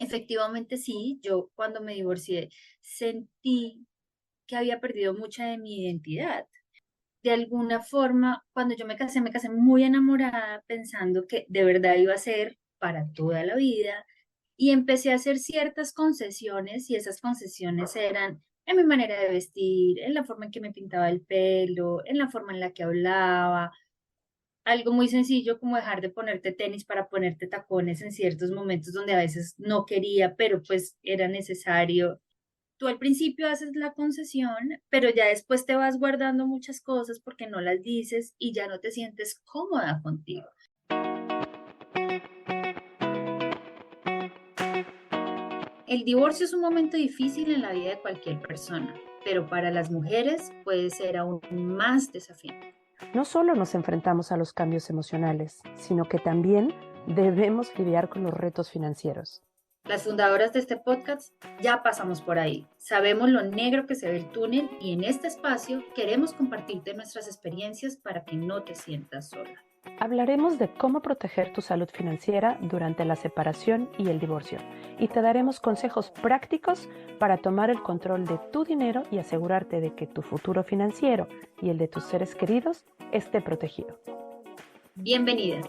Efectivamente sí, yo cuando me divorcié sentí que había perdido mucha de mi identidad. De alguna forma, cuando yo me casé muy enamorada pensando que de verdad iba a ser para toda la vida y empecé a hacer ciertas concesiones y esas concesiones eran en mi manera de vestir, en la forma en que me pintaba el pelo, en la forma en la que hablaba, algo muy sencillo como dejar de ponerte tenis para ponerte tacones en ciertos momentos donde a veces no quería, pero pues era necesario. Tú al principio haces la concesión, pero ya después te vas guardando muchas cosas porque no las dices y ya no te sientes cómoda contigo. El divorcio es un momento difícil en la vida de cualquier persona, pero para las mujeres puede ser aún más desafiante. No solo nos enfrentamos a los cambios emocionales, sino que también debemos lidiar con los retos financieros. Las fundadoras de este podcast ya pasamos por ahí. Sabemos lo negro que se ve el túnel y en este espacio queremos compartirte nuestras experiencias para que no te sientas sola. Hablaremos de cómo proteger tu salud financiera durante la separación y el divorcio, y te daremos consejos prácticos para tomar el control de tu dinero y asegurarte de que tu futuro financiero y el de tus seres queridos esté protegido. Bienvenida.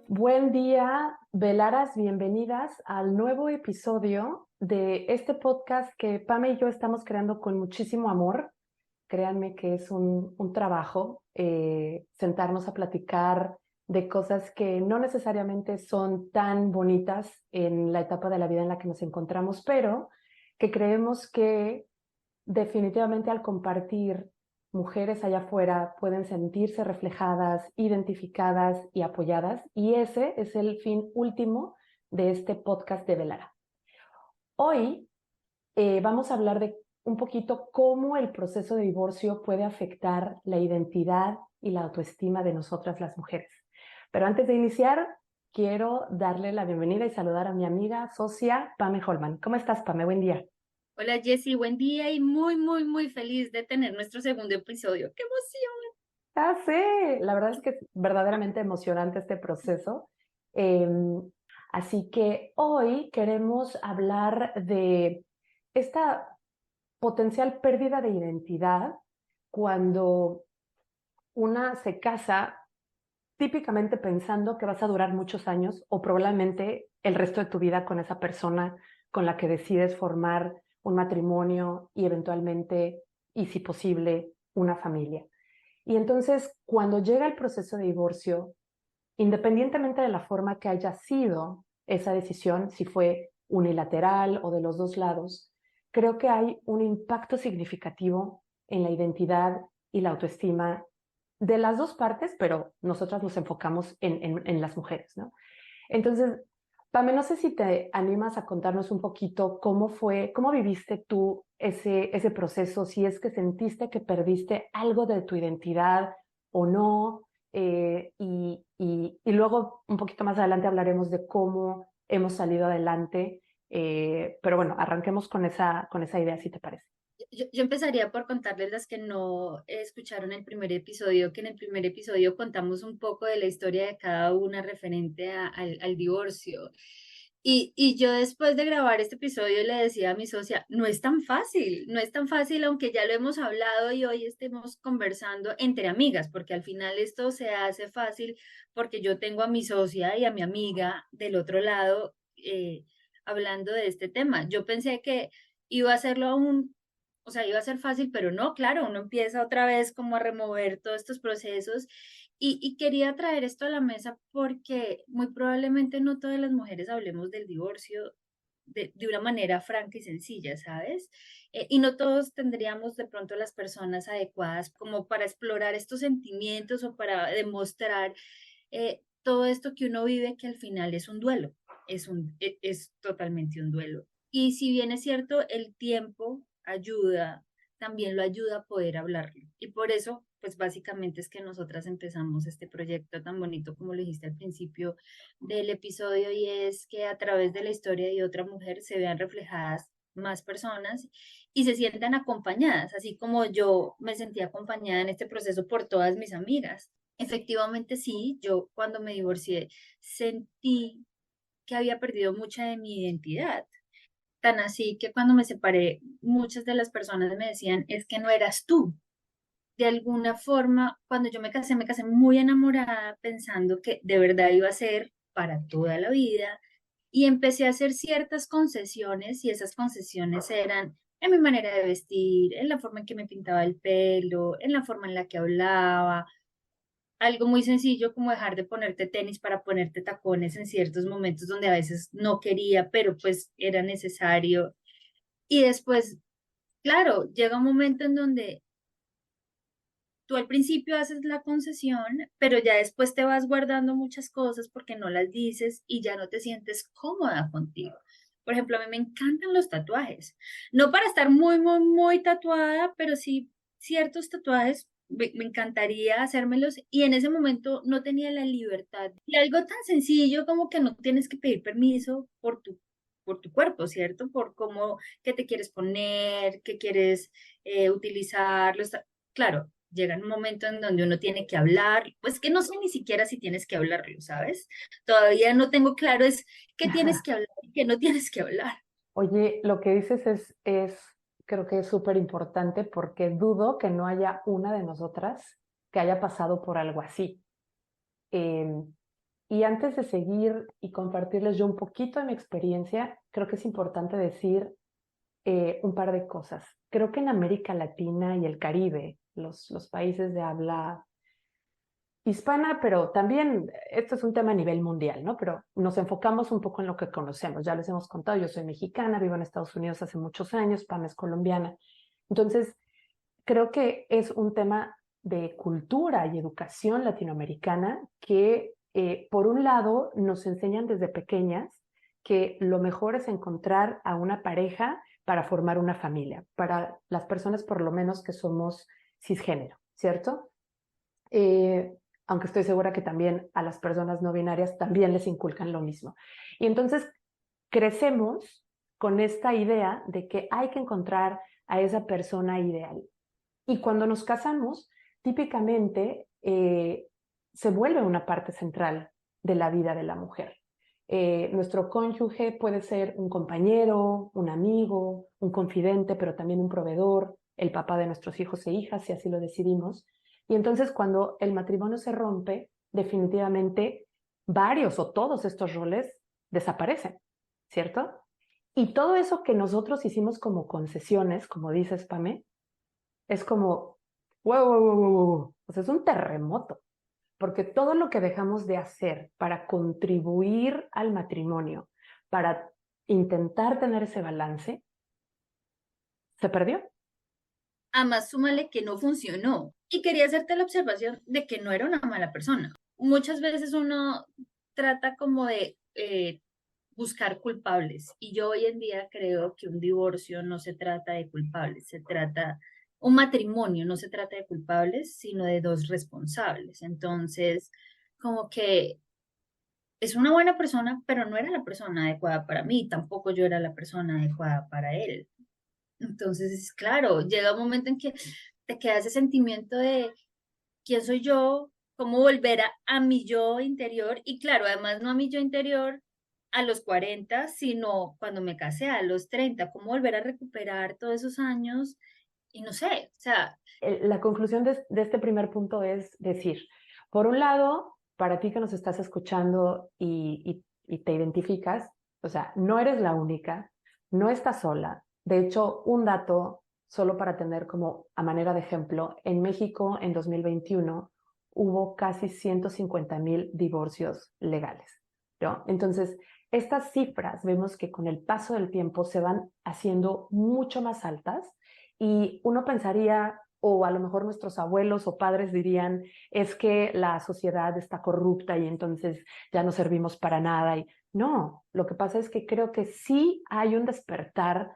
Buen día, Velaras, bienvenidas al nuevo episodio de este podcast que Pame y yo estamos creando con muchísimo amor. Créanme que es un trabajo sentarnos a platicar de cosas que no necesariamente son tan bonitas en la etapa de la vida en la que nos encontramos, pero que creemos que definitivamente al compartir, mujeres allá afuera pueden sentirse reflejadas, identificadas y apoyadas, y ese es el fin último de este podcast de Velara. Hoy vamos a hablar de un poquito cómo el proceso de divorcio puede afectar la identidad y la autoestima de nosotras las mujeres. Pero antes de iniciar, quiero darle la bienvenida y saludar a mi amiga, socia, Pame Holman. ¿Cómo estás, Pame? Buen día. Hola Jessy, buen día y muy feliz de tener nuestro segundo episodio. ¡Qué emoción! Ah, sí, la verdad es que es verdaderamente emocionante este proceso. Eh, Así que hoy queremos hablar de esta potencial pérdida de identidad cuando una se casa típicamente pensando que vas a durar muchos años o probablemente el resto de tu vida con esa persona con la que decides formar un matrimonio y eventualmente, y si posible, una familia. Y entonces, cuando llega el proceso de divorcio, independientemente de la forma que haya sido esa decisión, si fue unilateral o de los dos lados, creo que hay un impacto significativo en la identidad y la autoestima de las dos partes, pero nosotras nos enfocamos en las mujeres, ¿no? Entonces, Pame, no sé si te animas a contarnos un poquito cómo fue, cómo viviste tú ese proceso, si es que sentiste que perdiste algo de tu identidad o no, y luego un poquito más adelante hablaremos de cómo hemos salido adelante, pero bueno, arranquemos con esa idea, si te parece. Yo empezaría por contarles las que no escucharon el primer episodio, que en el primer episodio contamos un poco de la historia de cada una referente al divorcio. Y yo después de grabar este episodio le decía a mi socia, no es tan fácil, no es tan fácil, aunque ya lo hemos hablado y hoy estemos conversando entre amigas, porque al final esto se hace fácil porque yo tengo a mi socia y a mi amiga del otro lado hablando de este tema. Yo pensé que iba a hacerlo aún, o sea, iba a ser fácil, pero no, claro, uno empieza otra vez como a remover todos estos procesos y quería traer esto a la mesa porque muy probablemente no todas las mujeres hablemos del divorcio de una manera franca y sencilla, ¿sabes? Y no todos tendríamos de pronto las personas adecuadas como para explorar estos sentimientos o para demostrar todo esto que uno vive que al final es un duelo, es totalmente un duelo. Y si bien es cierto, el tiempo ayuda, también lo ayuda a poder hablarlo. Y por eso, pues básicamente es que nosotras empezamos este proyecto tan bonito como lo dijiste al principio del episodio y es que a través de la historia de otra mujer se vean reflejadas más personas y se sientan acompañadas, así como yo me sentí acompañada en este proceso por todas mis amigas. Efectivamente sí, yo cuando me divorcié sentí que había perdido mucha de mi identidad. Tan así que cuando me separé, muchas de las personas me decían, es que no eras tú. De alguna forma, cuando yo me casé muy enamorada, pensando que de verdad iba a ser para toda la vida, y empecé a hacer ciertas concesiones, y esas concesiones eran en mi manera de vestir, en la forma en que me pintaba el pelo, en la forma en la que hablaba, algo muy sencillo como dejar de ponerte tenis para ponerte tacones en ciertos momentos donde a veces no quería, pero pues era necesario. Y después, claro, llega un momento en donde tú al principio haces la concesión, pero ya después te vas guardando muchas cosas porque no las dices y ya no te sientes cómoda contigo. Por ejemplo, a mí me encantan los tatuajes. No para estar muy, muy, muy tatuada, pero sí ciertos tatuajes me encantaría hacérmelos y en ese momento no tenía la libertad. Y algo tan sencillo como que no tienes que pedir permiso por tu cuerpo, ¿cierto? Por cómo, qué te quieres poner, qué quieres utilizar. Claro, llega un momento en donde uno tiene que hablar, pues que no sé ni siquiera si tienes que hablarlo, ¿sabes? Todavía no tengo claro es qué tienes que hablar y qué no tienes que hablar. Oye, lo que dices creo que es súper importante porque dudo que no haya una de nosotras que haya pasado por algo así. Em, y antes de seguir y compartirles yo un poquito de mi experiencia, creo que es importante decir un par de cosas. Creo que en América Latina y el Caribe, los países de habla hispana, pero también esto es un tema a nivel mundial, ¿no? Pero nos enfocamos un poco en lo que conocemos. Ya les hemos contado, yo soy mexicana, vivo en Estados Unidos hace muchos años, Pam es colombiana. Entonces, creo que es un tema de cultura y educación latinoamericana que, por un lado, nos enseñan desde pequeñas que lo mejor es encontrar a una pareja para formar una familia, para las personas por lo menos que somos cisgénero, ¿cierto? Eh, Aunque estoy segura que también a las personas no binarias también les inculcan lo mismo. Y entonces crecemos con esta idea de que hay que encontrar a esa persona ideal. Y cuando nos casamos, típicamente se vuelve una parte central de la vida de la mujer. Nuestro cónyuge puede ser un compañero, un amigo, un confidente, pero también un proveedor, el papá de nuestros hijos e hijas, si así lo decidimos. Y entonces cuando el matrimonio se rompe, definitivamente varios o todos estos roles desaparecen, ¿cierto? Y todo eso que nosotros hicimos como concesiones, como dices, Pame, es como, wow, wow, wow, wow, wow. O sea, es un terremoto, porque todo lo que dejamos de hacer para contribuir al matrimonio, para intentar tener ese balance, se perdió. Además, súmale que no funcionó. Y quería hacerte la observación de que no era una mala persona. Muchas veces uno trata como de buscar culpables. Y yo hoy en día creo que un divorcio no se trata de culpables, un matrimonio no se trata de culpables, sino de dos responsables. Entonces, como que es una buena persona, pero no era la persona adecuada para mí, tampoco yo era la persona adecuada para él. Entonces, claro, llega un momento en que te queda ese sentimiento de quién soy yo, cómo volver a mi yo interior y claro, además no a mi yo interior a los 40 sino cuando me casé a los 30 cómo volver a recuperar todos esos años y no sé, o sea, La conclusión de este primer punto es decir, por un lado, para ti que nos estás escuchando y te identificas, o sea, no eres la única, no estás sola. De hecho, un dato, solo para tener como a manera de ejemplo, en México en 2021 hubo casi 150,000 divorcios legales, ¿no? Entonces, estas cifras vemos que con el paso del tiempo se van haciendo mucho más altas y uno pensaría, o a lo mejor nuestros abuelos o padres dirían, es que la sociedad está corrupta y entonces ya no servimos para nada. Y no, lo que pasa es que creo que sí hay un despertar,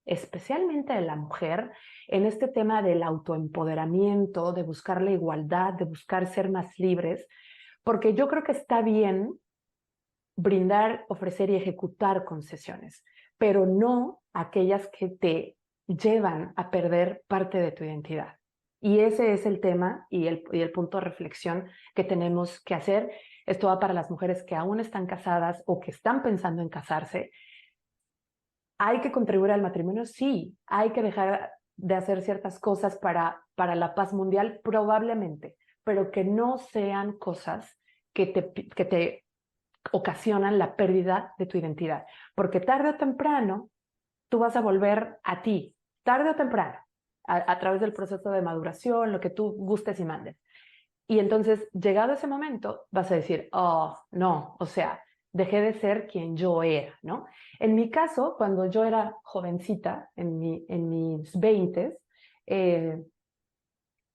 especialmente de la mujer, en este tema del autoempoderamiento, de buscar la igualdad, de buscar ser más libres, porque yo creo que está bien brindar, ofrecer y ejecutar concesiones, pero no aquellas que te llevan a perder parte de tu identidad. Y ese es el tema y el punto de reflexión que tenemos que hacer. Esto va para las mujeres que aún están casadas o que están pensando en casarse. ¿Hay que contribuir al matrimonio? Sí. ¿Hay que dejar de hacer ciertas cosas para la paz mundial? Probablemente, pero que no sean cosas que te ocasionan la pérdida de tu identidad. Porque tarde o temprano tú vas a volver a ti, tarde o temprano, a través del proceso de maduración, lo que tú gustes y mandes. Y entonces, llegado ese momento, vas a decir, oh, no, o sea, dejé de ser quien yo era, ¿no? En mi caso, cuando yo era jovencita, en mis veintes, eh,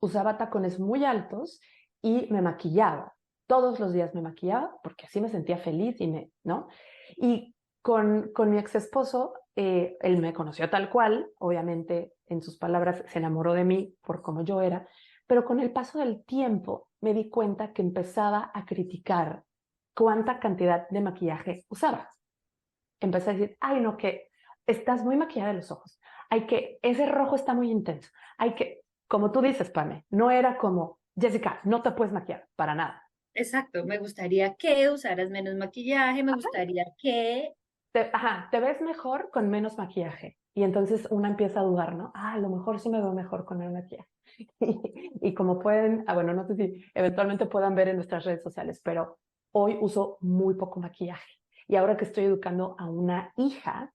usaba tacones muy altos y me maquillaba. Todos los días me maquillaba porque así me sentía feliz ¿no? Y con mi ex esposo, él me conoció tal cual, obviamente en sus palabras se enamoró de mí por cómo yo era, pero con el paso del tiempo me di cuenta que empezaba a criticar cuánta cantidad de maquillaje usaba. Empecé a decir, ay no, que estás muy maquillada de los ojos, hay que, ese rojo está muy intenso, hay que, como tú dices, Pame, no era como, Jessica, no te puedes maquillar, para nada. Exacto, me gustaría que usaras menos maquillaje, me gustaría que... Te ves mejor con menos maquillaje. Y entonces una empieza a dudar, ¿no? Ah, a lo mejor sí me veo mejor con el maquillaje. Y como pueden, bueno, no sé si eventualmente puedan ver en nuestras redes sociales, pero hoy uso muy poco maquillaje. Y ahora que estoy educando a una hija,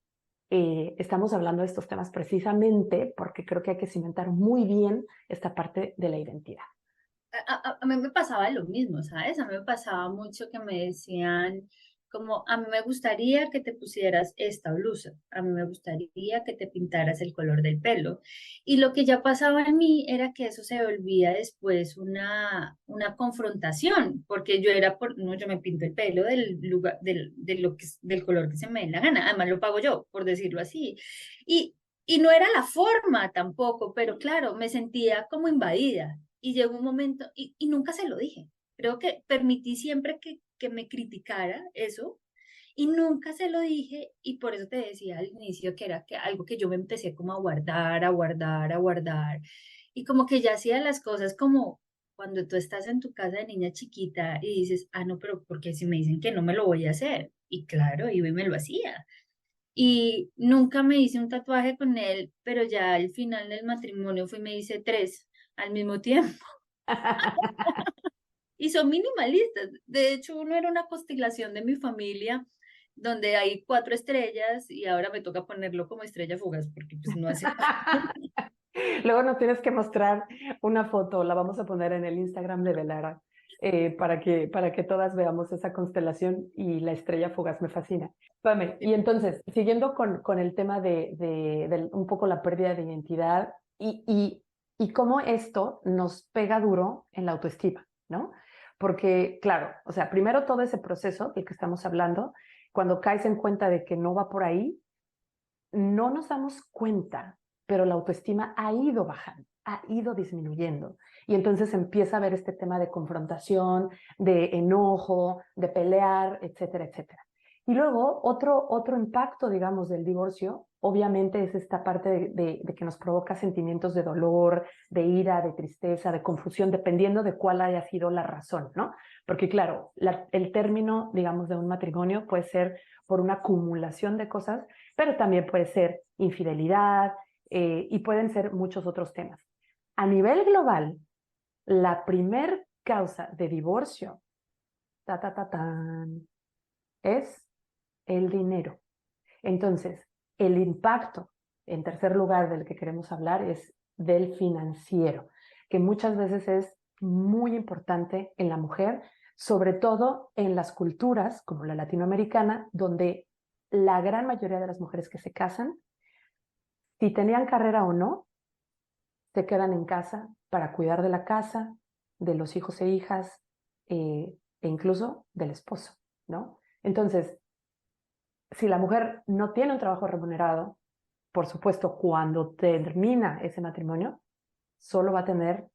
estamos hablando de estos temas precisamente porque creo que hay que cimentar muy bien esta parte de la identidad. A mí me pasaba lo mismo, ¿sabes? A mí me pasaba mucho que me decían como, a mí me gustaría que te pusieras esta blusa, a mí me gustaría que te pintaras el color del pelo. Y lo que ya pasaba en mí era que eso se volvía después una confrontación, porque yo era por, no, yo me pinto el pelo del lugar, de lo que, del color que se me dé la gana, además lo pago yo, por decirlo así. Y, y no era la forma tampoco, pero claro, me sentía como invadida. Y llegó un momento, y nunca se lo dije. Creo que permití siempre que me criticara eso y nunca se lo dije y por eso te decía al inicio que era que algo que yo me empecé como a guardar, a guardar, a guardar y como que ya hacía las cosas como cuando tú estás en tu casa de niña chiquita y dices, ah, no, pero porque si me dicen que no me lo voy a hacer. Y claro, iba y me lo hacía. Y nunca me hice un tatuaje con él, pero ya al final del matrimonio fui y me hice tres al mismo tiempo. Y son minimalistas. De hecho, uno era una constelación de mi familia, donde hay cuatro estrellas y ahora me toca ponerlo como estrella fugaz porque pues no hace. Luego nos tienes que mostrar una foto, la vamos a poner en el Instagram de Velara, para que todas veamos esa constelación y la estrella fugaz me fascina. Pame, y entonces, siguiendo con el tema de un poco la pérdida de identidad y cómo esto nos pega duro en la autoestima, ¿no? Porque, claro, o sea, primero todo ese proceso del que estamos hablando, cuando caes en cuenta de que no va por ahí, no nos damos cuenta, pero la autoestima ha ido bajando, ha ido disminuyendo. Y entonces empieza a haber este tema de confrontación, de enojo, de pelear, etcétera, etcétera. Y luego otro impacto, digamos, del divorcio, obviamente es esta parte de que nos provoca sentimientos de dolor, de ira, de tristeza, de confusión, dependiendo de cuál haya sido la razón, ¿no? Porque claro, el término, digamos, de un matrimonio puede ser por una acumulación de cosas, pero también puede ser infidelidad y pueden ser muchos otros temas. A nivel global, la primer causa de divorcio ta, ta, ta, tan, es el dinero. Entonces, el impacto, en tercer lugar, del que queremos hablar es del financiero, que muchas veces es muy importante en la mujer, sobre todo en las culturas como la latinoamericana, donde la gran mayoría de las mujeres que se casan, si tenían carrera o no, se quedan en casa para cuidar de la casa, de los hijos e hijas, e incluso del esposo, ¿no? Entonces, si la mujer no tiene un trabajo remunerado, por supuesto, cuando termina ese matrimonio, solo va a tener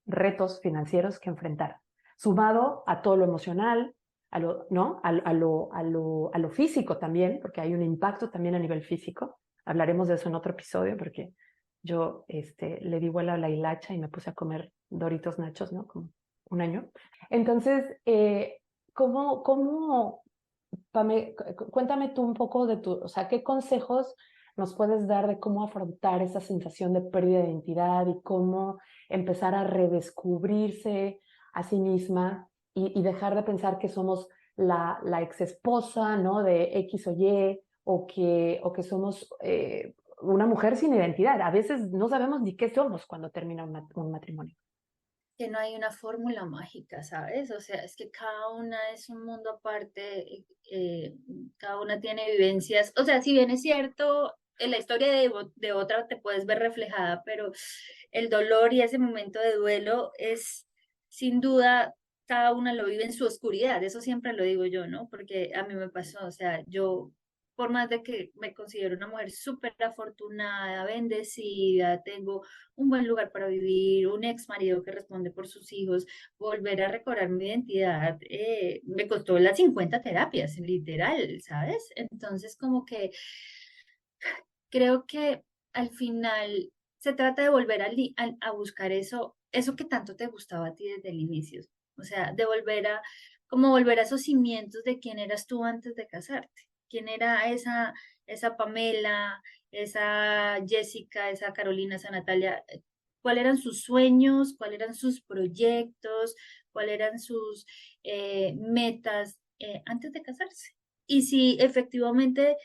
retos financieros que enfrentar, sumado a todo lo emocional, a lo, ¿no? A lo físico también, porque hay un impacto también a nivel físico. Hablaremos de eso en otro episodio, porque yo le di vuelo a la hilacha y me puse a comer Doritos Nachos, ¿no? Como un año. Entonces, ¿cómo, Pame, cuéntame tú un poco de o sea, qué consejos nos puedes dar de cómo afrontar esa sensación de pérdida de identidad y cómo empezar a redescubrirse a sí misma y dejar de pensar que somos la ex esposa, ¿no? De X o Y, o que somos una mujer sin identidad. A veces no sabemos ni qué somos cuando termina un matrimonio. Que no hay una fórmula mágica, ¿sabes? O sea, es que cada una es un mundo aparte, cada una tiene vivencias. O sea, si bien es cierto, en la historia de otra te puedes ver reflejada, pero el dolor y ese momento de duelo es sin duda, cada una lo vive en su oscuridad. Eso siempre lo digo yo, ¿no? Porque a mí me pasó, o sea, yo por más de que me considero una mujer súper afortunada, bendecida, tengo un buen lugar para vivir, un ex marido que responde por sus hijos, volver a recobrar mi identidad, me costó las 50 terapias, literal, ¿sabes? Entonces, como que creo que al final se trata de volver a buscar eso que tanto te gustaba a ti desde el inicio. O sea, de como volver a esos cimientos de quién eras tú antes de casarte. ¿Quién era esa Pamela, esa Jessica, esa Carolina, esa Natalia? ¿Cuáles eran sus sueños? ¿Cuáles eran sus proyectos? ¿Cuáles eran sus metas antes de casarse? Y si efectivamente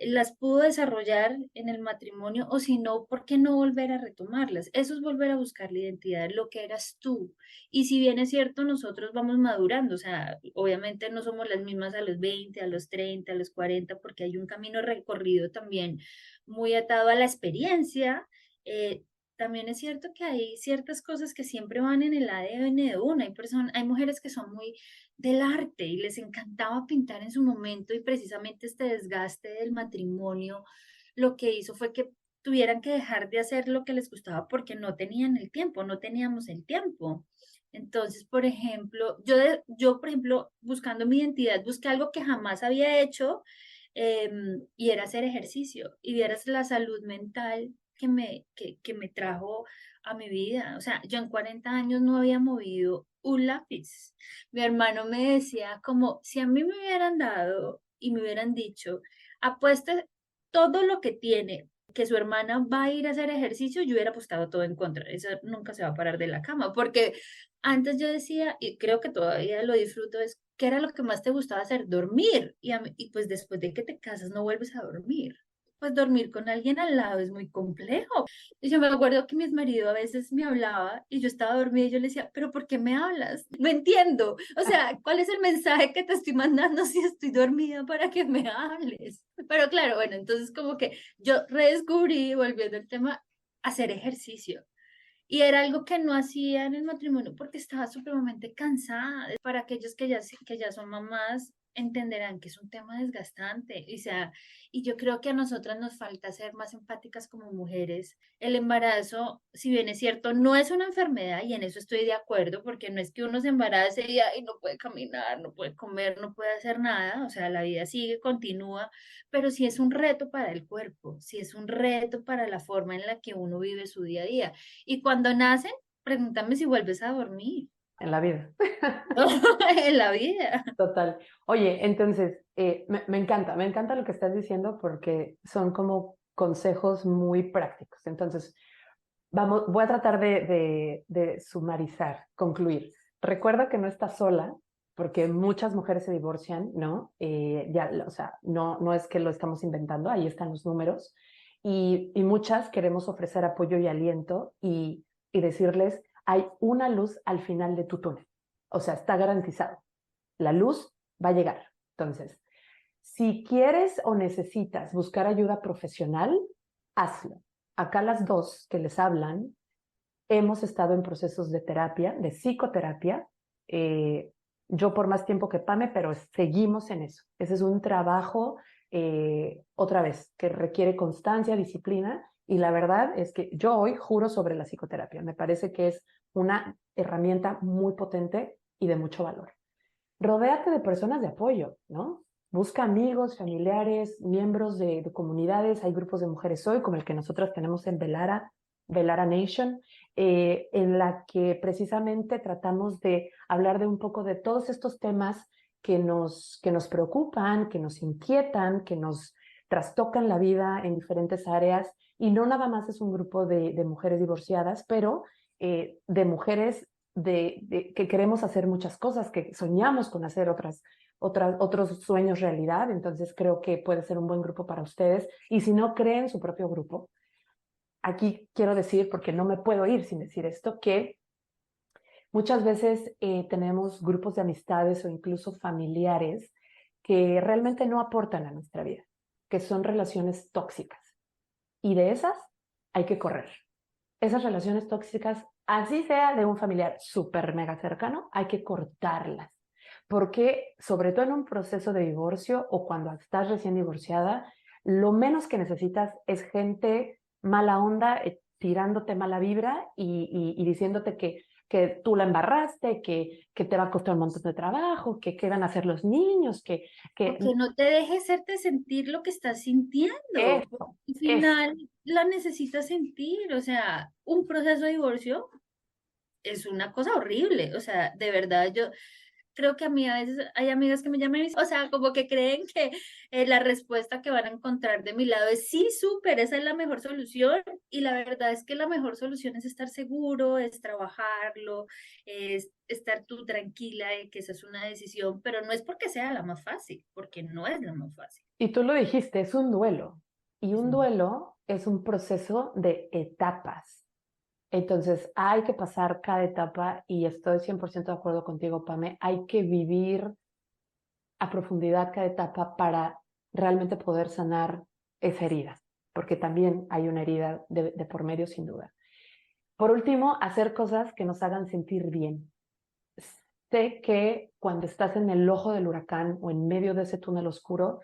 las pudo desarrollar en el matrimonio o si no, ¿por qué no volver a retomarlas? Eso es volver a buscar la identidad, lo que eras tú. Y si bien es cierto, nosotros vamos madurando, o sea, obviamente no somos las mismas a los 20, a los 30, a los 40, porque hay un camino recorrido también muy atado a la experiencia. También es cierto que hay ciertas cosas que siempre van en el ADN de una. Hay mujeres que son muy del arte y les encantaba pintar en su momento y precisamente este desgaste del matrimonio lo que hizo fue que tuvieran que dejar de hacer lo que les gustaba porque no tenían el tiempo, no teníamos el tiempo. Entonces, por ejemplo, yo, por ejemplo, buscando mi identidad, busqué algo que jamás había hecho y era hacer ejercicio y vieras la salud mental que me trajo a mi vida. O sea, yo en 40 años no había movido un lápiz. Mi hermano me decía como si a mí me hubieran dado y me hubieran dicho, apueste todo lo que tiene, que su hermana va a ir a hacer ejercicio, yo hubiera apostado todo en contra. Eso nunca se va a parar de la cama, porque antes yo decía, y creo que todavía lo disfruto, es ¿qué era lo que más te gustaba hacer? Dormir. Y pues después de que te casas no vuelves a dormir. Pues dormir con alguien al lado es muy complejo. Y yo me acuerdo que mi marido a veces me hablaba y yo estaba dormida y yo le decía, pero ¿por qué me hablas? No entiendo. O sea, ¿cuál es el mensaje que te estoy mandando si estoy dormida para que me hables? Pero claro, bueno, entonces como que yo redescubrí, volviendo al tema, hacer ejercicio. Y era algo que no hacía en el matrimonio porque estaba supremamente cansada. Para aquellos que ya son mamás, entenderán que es un tema desgastante. Y yo creo que a nosotras nos falta ser más empáticas como mujeres. El embarazo, si bien es cierto, no es una enfermedad y en eso estoy de acuerdo, porque no es que uno se embarace y no puede caminar, no puede comer, no puede hacer nada. O sea, la vida sigue, continúa, pero sí es un reto para el cuerpo, sí es un reto para la forma en la que uno vive su día a día. Y cuando nacen, pregúntame si vuelves a dormir En la vida. en la vida. Total. Oye, entonces, me encanta lo que estás diciendo porque son como consejos muy prácticos. Entonces, voy a tratar de sumarizar, concluir. Recuerda que no estás sola, porque muchas mujeres se divorcian, ¿no? Ya, o sea, no es que lo estamos inventando, ahí están los números. Y muchas queremos ofrecer apoyo y aliento y decirles, hay una luz al final de tu túnel. O sea, está garantizado. La luz va a llegar. Entonces, si quieres o necesitas buscar ayuda profesional, hazlo. Acá las dos que les hablan hemos estado en procesos de terapia, de psicoterapia. Yo por más tiempo que Pame, pero seguimos en eso. Ese es un trabajo, otra vez, que requiere constancia, disciplina. Y la verdad es que yo hoy juro sobre la psicoterapia. Me parece que es una herramienta muy potente y de mucho valor. Rodéate de personas de apoyo, ¿no? Busca amigos, familiares, miembros de comunidades. Hay grupos de mujeres hoy, como el que nosotros tenemos en Velara, de Lara Nation, en la que precisamente tratamos de hablar de un poco de todos estos temas que nos preocupan, que nos inquietan, que nos trastocan la vida en diferentes áreas. Y no nada más es un grupo de mujeres divorciadas, pero de mujeres que queremos hacer muchas cosas, que soñamos con hacer otros sueños realidad. Entonces creo que puede ser un buen grupo para ustedes. Y si no creen su propio grupo, aquí quiero decir, porque no me puedo ir sin decir esto, que muchas veces tenemos grupos de amistades o incluso familiares que realmente no aportan a nuestra vida, que son relaciones tóxicas. Y de esas hay que correr. Esas relaciones tóxicas, así sea de un familiar súper mega cercano, hay que cortarlas. Porque sobre todo en un proceso de divorcio o cuando estás recién divorciada, lo menos que necesitas es gente mala onda, tirándote mala vibra y diciéndote que tú la embarraste, que te va a costar un montón de trabajo, que qué van a hacer los niños, O que que no te deje hacerte sentir lo que estás sintiendo, porque eso, al eso. final la necesitas sentir, o sea, un proceso de divorcio es una cosa horrible, o sea, de verdad yo creo que a mí a veces hay amigas que me llaman y o sea, como que creen que la respuesta que van a encontrar de mi lado es sí, súper, esa es la mejor solución y la verdad es que la mejor solución es estar seguro, es trabajarlo, es estar tú tranquila de que esa es una decisión, pero no es porque sea la más fácil, porque no es la más fácil. Y tú lo dijiste, es un duelo. Y Es un un- duelo es un proceso de etapas. Entonces, hay que pasar cada etapa y estoy 100% de acuerdo contigo, Pame. Hay que vivir a profundidad cada etapa para realmente poder sanar esa herida, porque también hay una herida de por medio, sin duda. Por último, hacer cosas que nos hagan sentir bien. Sé que cuando estás en el ojo del huracán o en medio de ese túnel oscuro,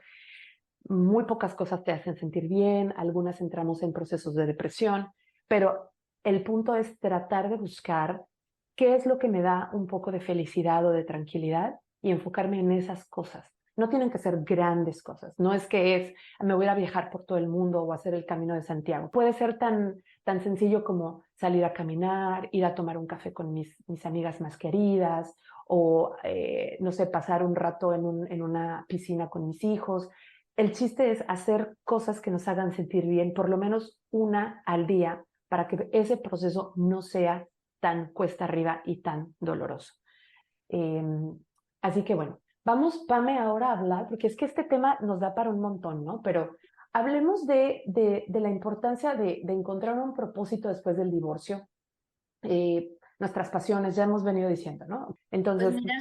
muy pocas cosas te hacen sentir bien, algunas entramos en procesos de depresión, pero el punto es tratar de buscar qué es lo que me da un poco de felicidad o de tranquilidad y enfocarme en esas cosas. No tienen que ser grandes cosas, no es que me voy a viajar por todo el mundo o hacer el Camino de Santiago. Puede ser tan sencillo como salir a caminar, ir a tomar un café con mis amigas más queridas o, no sé, pasar un rato en una piscina con mis hijos. El chiste es hacer cosas que nos hagan sentir bien, por lo menos una al día, para que ese proceso no sea tan cuesta arriba y tan doloroso. Eh, Así que bueno, vamos, Pame, ahora a hablar, porque es que este tema nos da para un montón, ¿no? Pero hablemos de la importancia de encontrar un propósito después del divorcio. Nuestras pasiones, ya hemos venido diciendo, ¿no? Pues Entonces, mira,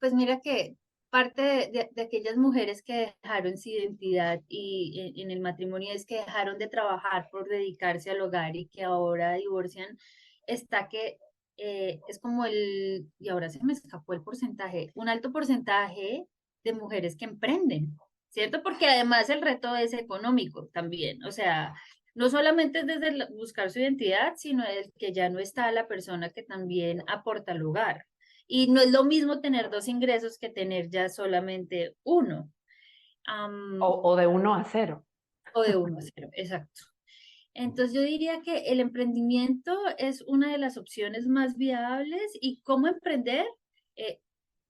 pues mira que parte de aquellas mujeres que dejaron su identidad y en el matrimonio es que dejaron de trabajar por dedicarse al hogar y que ahora divorcian, está que es como y ahora se me escapó el porcentaje, un alto porcentaje de mujeres que emprenden, ¿cierto? Porque además el reto es económico también, o sea, no solamente es desde buscar su identidad, sino el que ya no está la persona que también aporta al hogar. Y no es lo mismo tener dos ingresos que tener ya solamente uno, o de 1 a 0. o de uno a cero, exacto. Entonces yo diría que el emprendimiento es una de las opciones más viables y cómo emprender, Eh,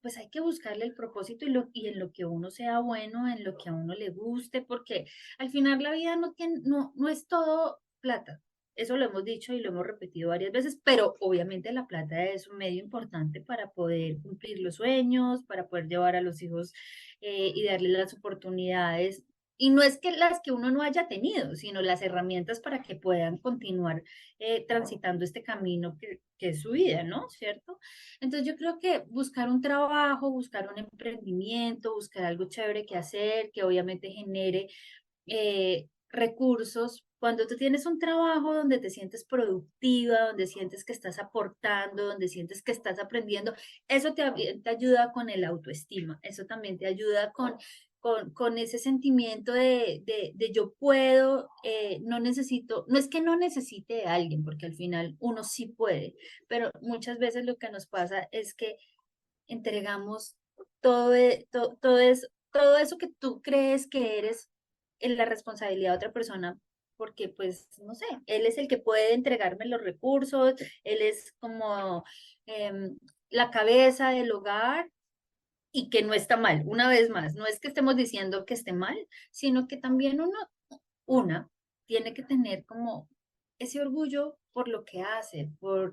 pues hay que buscarle el propósito y en lo que uno sea bueno, en lo que a uno le guste, porque al final la vida no es todo plata. Eso lo hemos dicho y lo hemos repetido varias veces, pero obviamente la plata es un medio importante para poder cumplir los sueños, para poder llevar a los hijos y darles las oportunidades. Y no es que las que uno no haya tenido, sino las herramientas para que puedan continuar transitando este camino que es su vida, ¿no? ¿Cierto? Entonces yo creo que buscar un trabajo, buscar un emprendimiento, buscar algo chévere que hacer, que obviamente genere recursos. Cuando tú tienes un trabajo donde te sientes productiva, donde sientes que estás aportando, donde sientes que estás aprendiendo, eso te ayuda con el autoestima, eso también te ayuda con ese sentimiento de yo puedo, no necesito, no es que no necesite de alguien, porque al final uno sí puede, pero muchas veces lo que nos pasa es que entregamos todo eso que tú crees que eres en la responsabilidad de otra persona porque pues, no sé, él es el que puede entregarme los recursos, él es como la cabeza del hogar y que no está mal. Una vez más, no es que estemos diciendo que esté mal, sino que también una tiene que tener como ese orgullo por lo que hace, por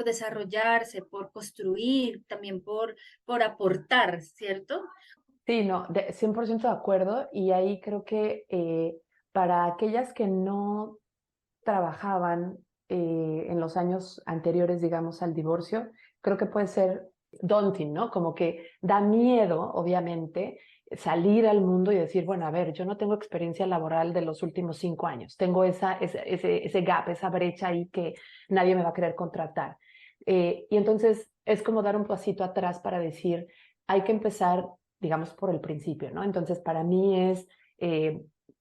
desarrollarse, por construir, también por aportar, ¿cierto? Sí, no, 100% de acuerdo. Y ahí creo que para aquellas que no trabajaban en los años anteriores, digamos, al divorcio, creo que puede ser daunting, ¿no? Como que da miedo, obviamente, salir al mundo y decir, bueno, a ver, yo no tengo experiencia laboral de los últimos 5 años, tengo ese gap, esa brecha ahí que nadie me va a querer contratar. Y entonces es como dar un pasito atrás para decir, hay que empezar, digamos, por el principio, ¿no? Entonces, para mí es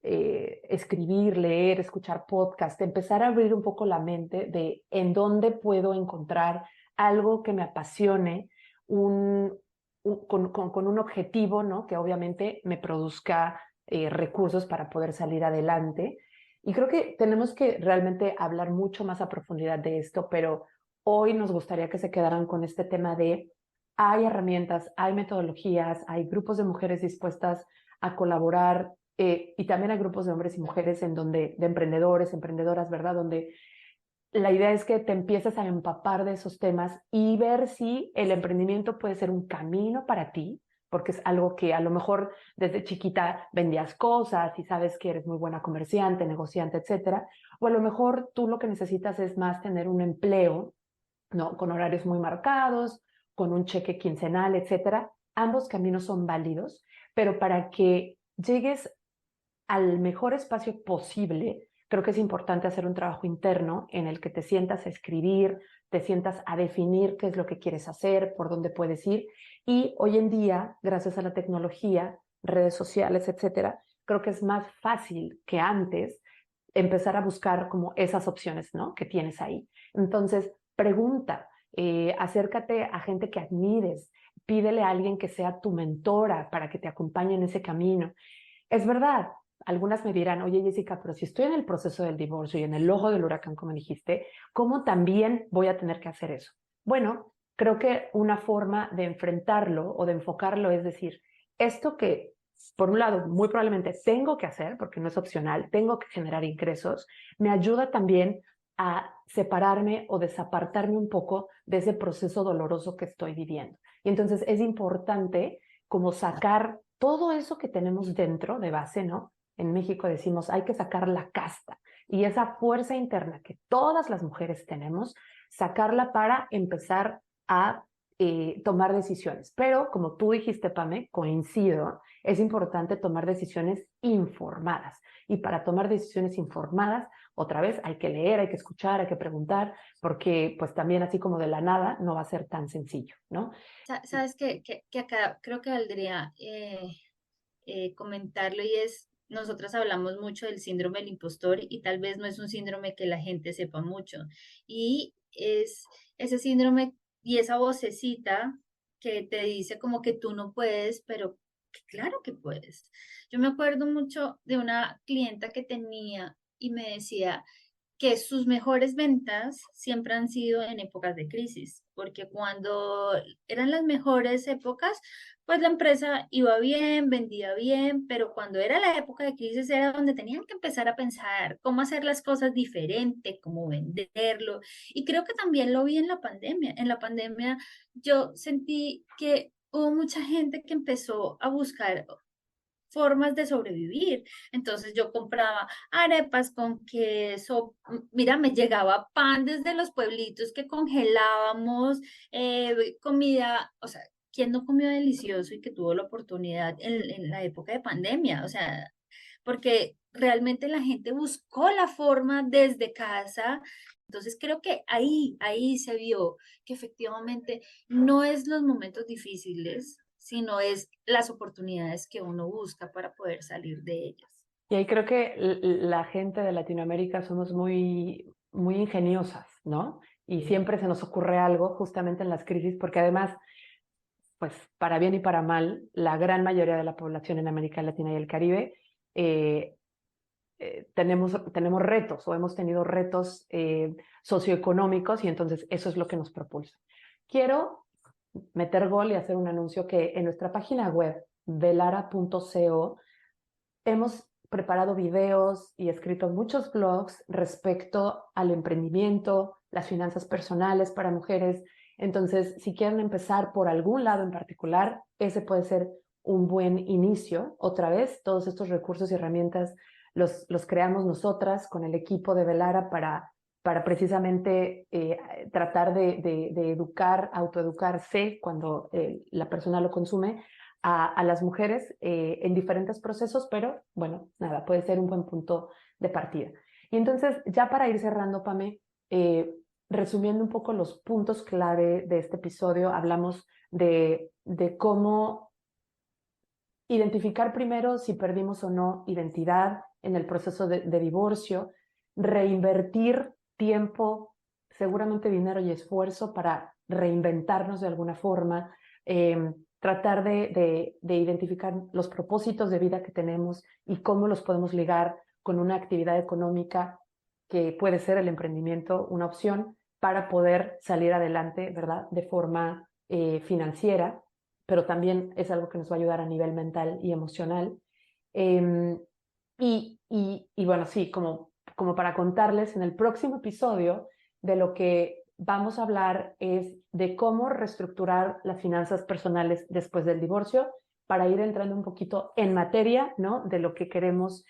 eh, escribir, leer, escuchar podcast, empezar a abrir un poco la mente de en dónde puedo encontrar algo que me apasione, con un objetivo, ¿no? Que obviamente me produzca recursos para poder salir adelante. Y creo que tenemos que realmente hablar mucho más a profundidad de esto, pero hoy nos gustaría que se quedaran con este tema de hay herramientas, hay metodologías, hay grupos de mujeres dispuestas a colaborar, y también hay grupos de hombres y mujeres en donde, de emprendedores, emprendedoras, ¿verdad? Donde la idea es que te empieces a empapar de esos temas y ver si el emprendimiento puede ser un camino para ti, porque es algo que a lo mejor desde chiquita vendías cosas y sabes que eres muy buena comerciante, negociante, etcétera, o a lo mejor tú lo que necesitas es más tener un empleo, ¿no? Con horarios muy marcados, con un cheque quincenal, etcétera. Ambos caminos son válidos, pero para que llegues al mejor espacio posible, creo que es importante hacer un trabajo interno en el que te sientas a escribir, te sientas a definir qué es lo que quieres hacer, por dónde puedes ir. Y hoy en día, gracias a la tecnología, redes sociales, etcétera, creo que es más fácil que antes empezar a buscar como esas opciones, ¿no? Que tienes ahí. Entonces, pregunta, acércate a gente que admires, pídele a alguien que sea tu mentora para que te acompañe en ese camino. Es verdad, algunas me dirán, oye Jessica, pero si estoy en el proceso del divorcio y en el ojo del huracán, como dijiste, ¿cómo también voy a tener que hacer eso? Bueno, creo que una forma de enfrentarlo o de enfocarlo es decir, esto que, por un lado, muy probablemente tengo que hacer, porque no es opcional, tengo que generar ingresos, me ayuda también a separarme o desapartarme un poco de ese proceso doloroso que estoy viviendo. Y entonces es importante como sacar todo eso que tenemos dentro de base, ¿no? En México decimos, hay que sacar la casta y esa fuerza interna que todas las mujeres tenemos, sacarla para empezar a tomar decisiones. Pero como tú dijiste, Pame, coincido, es importante tomar decisiones informadas. Y para tomar decisiones informadas, otra vez hay que leer, hay que escuchar, hay que preguntar, porque pues también así como de la nada no va a ser tan sencillo, ¿no? Sabes que acá creo que valdría comentarlo y es, nosotras hablamos mucho del síndrome del impostor y tal vez no es un síndrome que la gente sepa mucho. Y es ese síndrome y esa vocecita que te dice como que tú no puedes, pero que claro que puedes. Yo me acuerdo mucho de una clienta que tenía y me decía, que sus mejores ventas siempre han sido en épocas de crisis, porque cuando eran las mejores épocas, pues la empresa iba bien, vendía bien, pero cuando era la época de crisis era donde tenían que empezar a pensar cómo hacer las cosas diferente, cómo venderlo. Y creo que también lo vi en la pandemia. En la pandemia yo sentí que hubo mucha gente que empezó a buscar formas de sobrevivir. Entonces yo compraba arepas con queso, mira, me llegaba pan desde los pueblitos que congelábamos, comida, o sea, ¿quién no comió delicioso y que tuvo la oportunidad en la época de pandemia? O sea, porque realmente la gente buscó la forma desde casa. Entonces creo que ahí se vio que efectivamente no es los momentos difíciles, sino es las oportunidades que uno busca para poder salir de ellas. Y ahí creo que la gente de Latinoamérica somos muy, muy ingeniosas, ¿no? Y siempre se nos ocurre algo justamente en las crisis, porque además, pues para bien y para mal, la gran mayoría de la población en América Latina y el Caribe eh, tenemos retos o hemos tenido retos socioeconómicos y entonces eso es lo que nos propulsa. Quiero meter gol y hacer un anuncio que en nuestra página web, velara.co, hemos preparado videos y escrito muchos blogs respecto al emprendimiento, las finanzas personales para mujeres. Entonces, si quieren empezar por algún lado en particular, ese puede ser un buen inicio. Otra vez, todos estos recursos y herramientas los creamos nosotras con el equipo de Velara para precisamente tratar de educar, autoeducarse cuando la persona lo consume a las mujeres en diferentes procesos, pero bueno, nada, puede ser un buen punto de partida. Y entonces, ya para ir cerrando, Pame, resumiendo un poco los puntos clave de este episodio, hablamos de cómo identificar primero si perdimos o no identidad en el proceso de divorcio, reinvertir tiempo, seguramente dinero y esfuerzo para reinventarnos de alguna forma, tratar de identificar los propósitos de vida que tenemos y cómo los podemos ligar con una actividad económica que puede ser el emprendimiento una opción para poder salir adelante, ¿verdad? De forma financiera, pero también es algo que nos va a ayudar a nivel mental y emocional. Eh, y bueno, sí, como para contarles, en el próximo episodio de lo que vamos a hablar es de cómo reestructurar las finanzas personales después del divorcio para ir entrando un poquito en materia, ¿no? De lo que queremos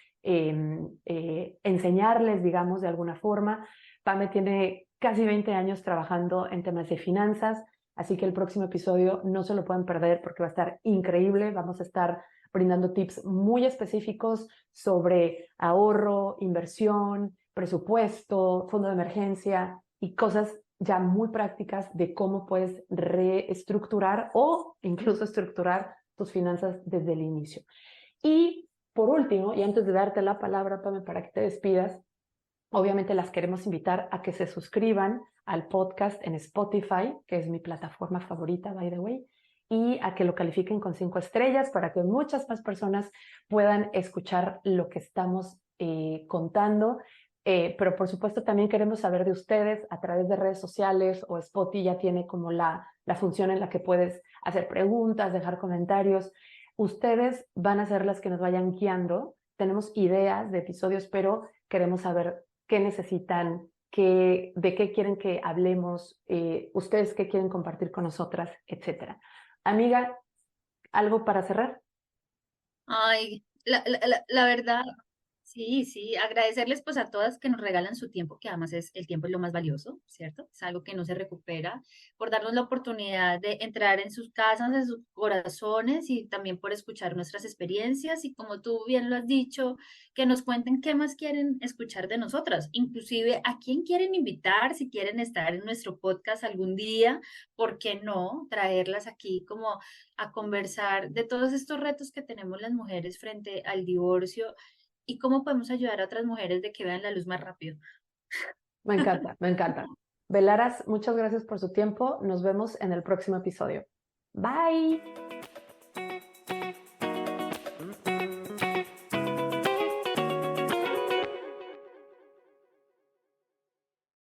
enseñarles, digamos, de alguna forma. Pame tiene casi 20 años trabajando en temas de finanzas, así que el próximo episodio no se lo pueden perder porque va a estar increíble. Vamos a estar brindando tips muy específicos sobre ahorro, inversión, presupuesto, fondo de emergencia y cosas ya muy prácticas de cómo puedes reestructurar o incluso estructurar tus finanzas desde el inicio. Y por último, y antes de darte la palabra, Pame, para que te despidas, obviamente las queremos invitar a que se suscriban al podcast en Spotify, que es mi plataforma favorita, by the way, y a que lo califiquen con 5 estrellas para que muchas más personas puedan escuchar lo que estamos contando. Pero por supuesto también queremos saber de ustedes a través de redes sociales o Spotify ya tiene como la función en la que puedes hacer preguntas, dejar comentarios. Ustedes van a ser las que nos vayan guiando. Tenemos ideas de episodios, pero queremos saber qué necesitan, de qué quieren que hablemos, ustedes qué quieren compartir con nosotras, etcétera. Amiga, ¿algo para cerrar? Ay, la verdad, sí, sí, agradecerles pues a todas que nos regalan su tiempo, que además es el tiempo es lo más valioso, ¿cierto? Es algo que no se recupera, por darnos la oportunidad de entrar en sus casas, en sus corazones y también por escuchar nuestras experiencias y como tú bien lo has dicho, que nos cuenten qué más quieren escuchar de nosotras, inclusive a quién quieren invitar, si quieren estar en nuestro podcast algún día, ¿por qué no? Traerlas aquí como a conversar de todos estos retos que tenemos las mujeres frente al divorcio y cómo podemos ayudar a otras mujeres de que vean la luz más rápido. Me encanta, me encanta. Velaras, muchas gracias por su tiempo. Nos vemos en el próximo episodio. Bye.